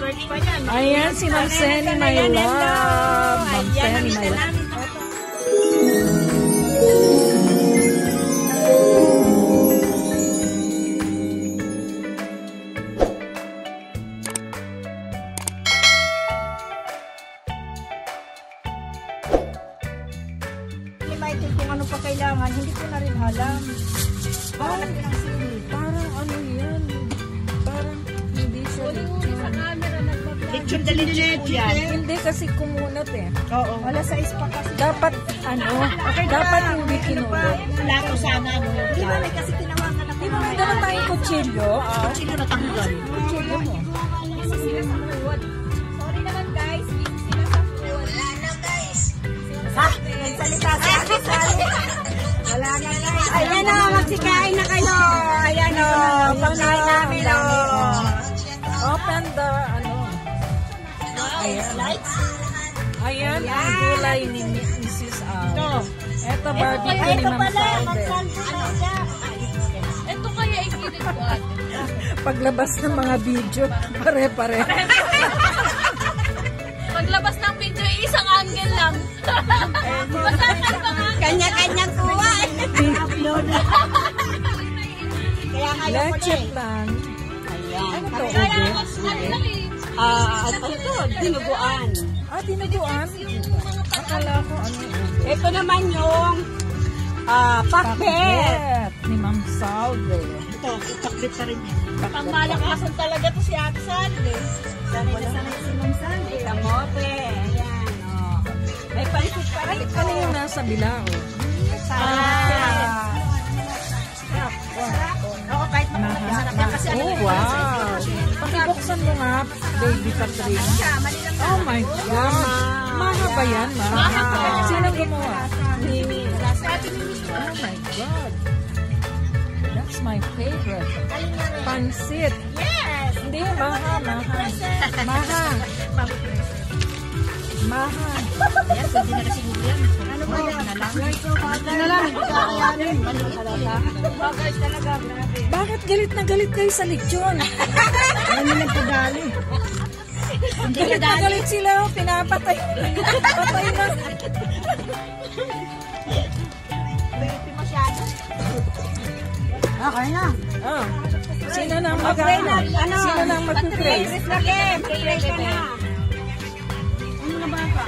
birds pa yan. Ayan, si Ma'am Senny, my love. Ma'am Senny, my love. Kung ano pa kailangan, hindi ko na rin alam. Parang ano yan? Parang hindi siya lechon na lechon yan. Hindi kasi kumunot eh. Oo. Wala sa ispa kasi. Dapat ano, dapat hindi kinulot. Lato sana, no? Di ba may kasi tinawangan na Di ba may dala tayong kutsilyo? Kutsilyo na tanggal. Kutsilyo mo. Busy sila sa food. Sorry naman guys, busy sila sa food. Wala na guys. Ha? Nagsalita sa akin. Wala na guys. Ayan o, magsikain na kayo. Ayan o, pangnain namin o. Open the ano. Ayan. Ayan ang gulay ni Mrs. Al. Ito barbecue ni Ma'am Salve. Ito kaya ikinit ko ate. Paglabas ng mga video, pare-pare. Paglabas ng video, isang angle lang. Kanya-kanyang kuha. Upload. Kaya ngayon ko Leche plan. Ano to? Ito, dinuguan. Dinuguan? Akala ko ano. Ito naman yung pakbet. Ni Ma'am Salve. Ito, pakbet pa rin yan. Pangmalakasan talaga to si Ate Salve. Sanay na sanay si Ma'am Salve. Kamote. Ayan, o. May pansit pa rin. Ano yung nasa bilao? Oo, kahit masarap yan kasi ano Oh, wow. Pakibuksan mo nga, baby Catherine. Oh my God. Maha ba yan, Maha? Sino gumawa? Oh my God. That's my favorite. Pansit. Yes! Hindi, Maha. Yes, hindi na kasi yan. Ano ba yan? Ano na lang, hindi kakayanin. Bagay talaga, grabe. Bakit galit na galit kayo sa lechon? Ano lang pagali? Galit na galit sila, pinapatay. Patay na. Baby masyado. Okay na. Sino nang mag-ano? Sino nang mag-play? Play ka na. Ano na ba ka?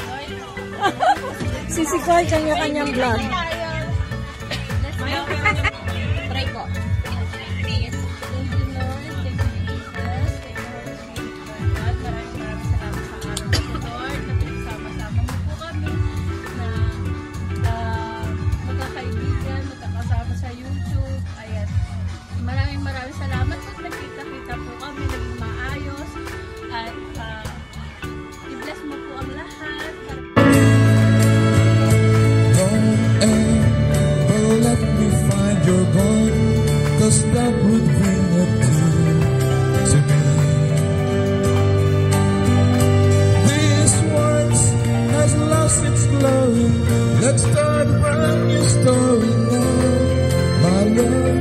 Sisikay kanya-kanyang vlog. Try ko. Maraming salamat po. Nagkita-kita po kami, naging maayos. At i-bless mo po ang lahat. Don't ever let me find you're gone, 'cause that would bring a tear to me. This once has lost its glory. Let's start a brand new story now, my love.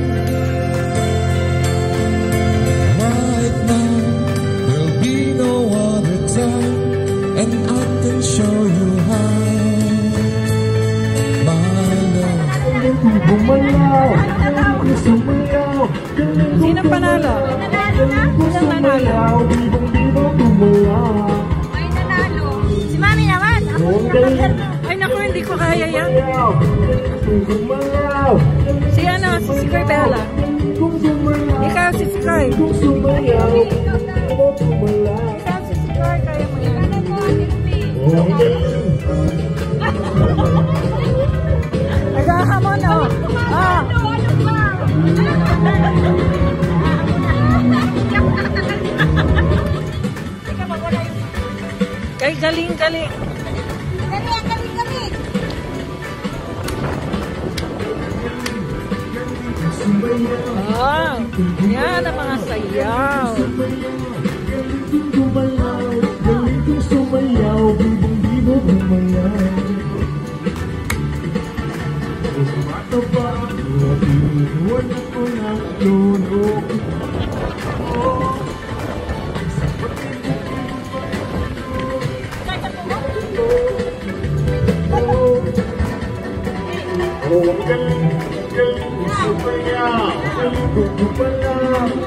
And I can show you how, my love. Sino panalo? Sino nanalo? May nanalo. Si Mami naman. Ay naku, hindi ko kaya yan. Si ano? Si Sikoy Bella. Ikaw si Sikoy. Ikaw si Sikoy, kaya mo yan. Naghahamon o. Kay galing. Galing. Yan ang mga sayaw.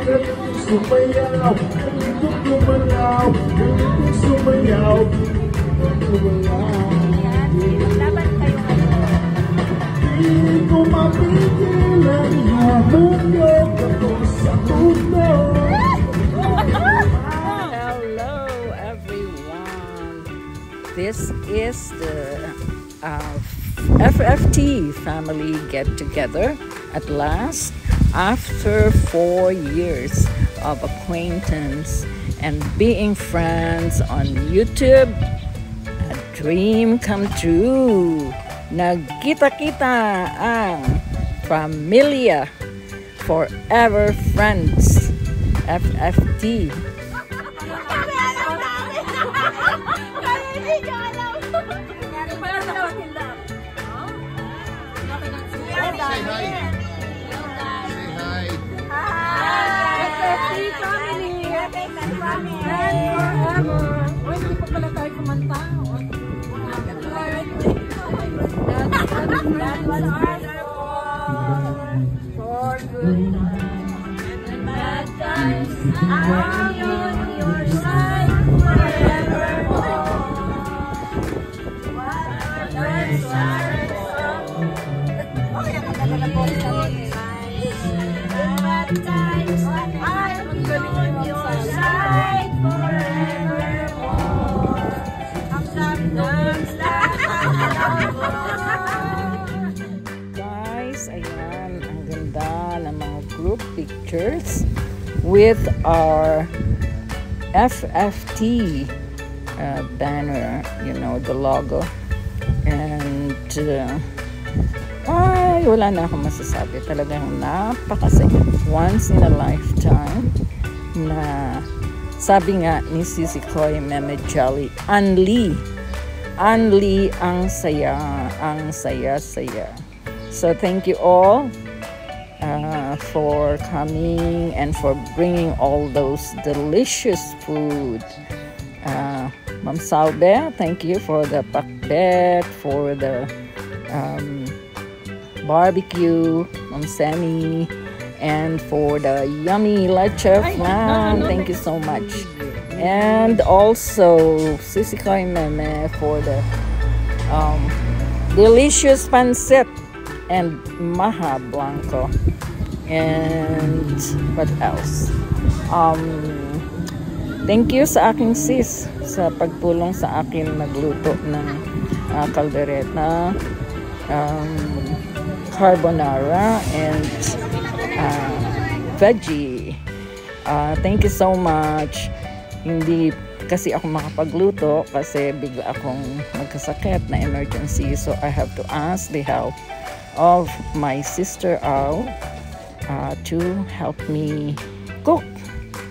Sumayaw, ganitong gumalaw, ganitong sumayaw, ganitong gumalaw. Laban kayo ngayon. Di ko mapigilan, hamulog ako sa mundo. Hello, everyone. This is the FFT family get-together at last after 4 years of acquaintance and being friends on YouTube. A dream come true. Nagkita-kita ang Familia Forever Friends FFT. Say hi. Say hi. FFT family. Friends forever. Uy, hindi pa pala tayo kumanta. That was our for good and bad times. I'll be on your side forevermore. That's our song. Bad times. I'll be on your side forevermore. Sometimes guys, ayan, ang ganda ng mga group pictures with our FFT banner, you know, the logo. And ay, wala na akong masasabi. Talagang napakasaya. Once in a lifetime na sabi nga ni Sisi Koy Meme Jolly, Anli ang saya, ang saya-saya. So thank you all for coming and for bringing all those delicious food. Ma'am Salve, thank you for the pakbet, for the barbecue, Ma'am Sammy, and for the yummy leche flan. Thank you so much. And also Sisi Koy Meme for the delicious pancit and maha blanco. And what else? Thank you sa aking sis sa pagtulong sa akin magluto ng caldereta, carbonara, and veggie. Thank you so much. Hindi kasi ako makapagluto kasi bigla akong magkasakit na emergency, so I have to ask the help of my sister Al to help me cook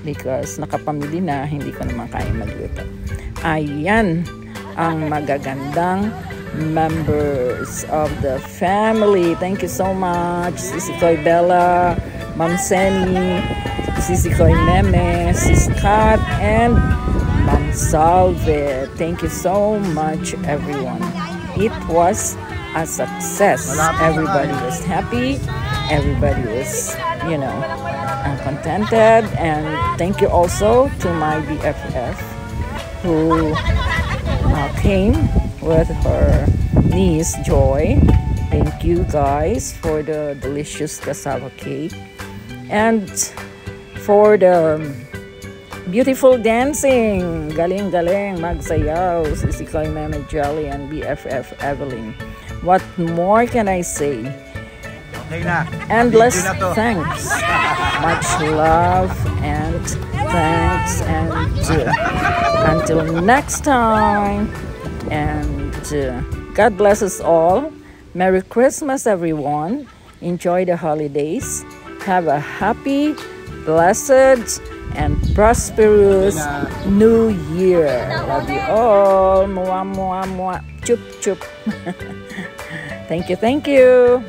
because nakapamili na, hindi ko naman kaya magluto. Ayan ang magagandang members of the family. Thank you so much, Sisi Koy Bella, Ma'am Seni, Sisi Koy Meme, Sis Kat, and Ma'am Salve. Thank you so much, everyone. It was a success. Everybody was happy. Everybody was, you know, contented. And thank you also to my BFF who came with her niece Joy. Thank you guys for the delicious cassava cake and for the beautiful dancing. Galing-galing magsayaw, Sisi Koy Meme Jolly and BFF Evelyn. What more can I say? Okay na. Endless thanks. Much love and thanks, and until next time, and God bless us all. Merry Christmas, everyone. Enjoy the holidays. Have a happy, blessed, and prosperous New Year. Love you all. Mwah, mwah, mwah. Chup, chup. Thank you, thank you.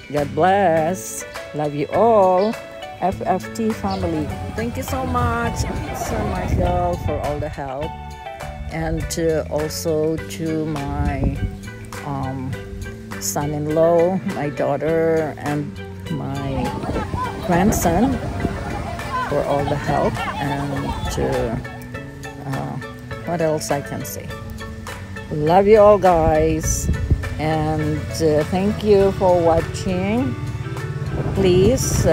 God bless. Love you all. FFT family. Thank you so much, Sir Michael, for all the help. And also to my son-in-law, my daughter, and my grandson for all the help, and what else I can say? Love you all, guys, and thank you for watching. Please,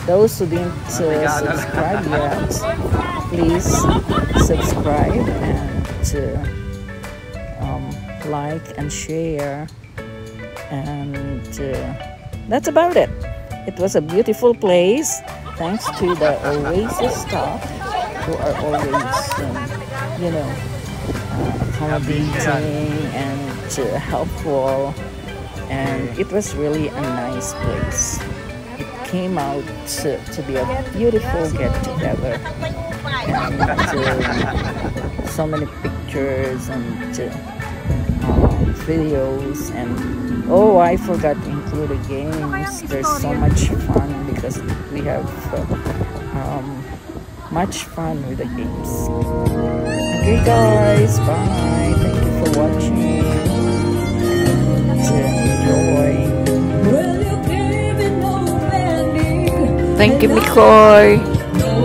those who didn't subscribe yet, please subscribe and like and share, and that's about it. It was a beautiful place, thanks to the Oasis staff who are always accommodating and helpful, and it was really a nice place. It came out to be a beautiful get-together, and so many pictures and videos, and oh, I forgot to include the games. There's so much fun because we have much fun with the games. Okay guys, bye. Thank you for watching, and enjoy. Thank you,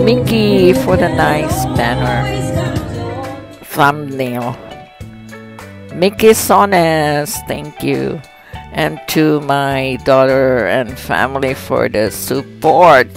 Mickey, for the nice banner thumbnail. Mickey Sones, thank you. And to my daughter and family for the support.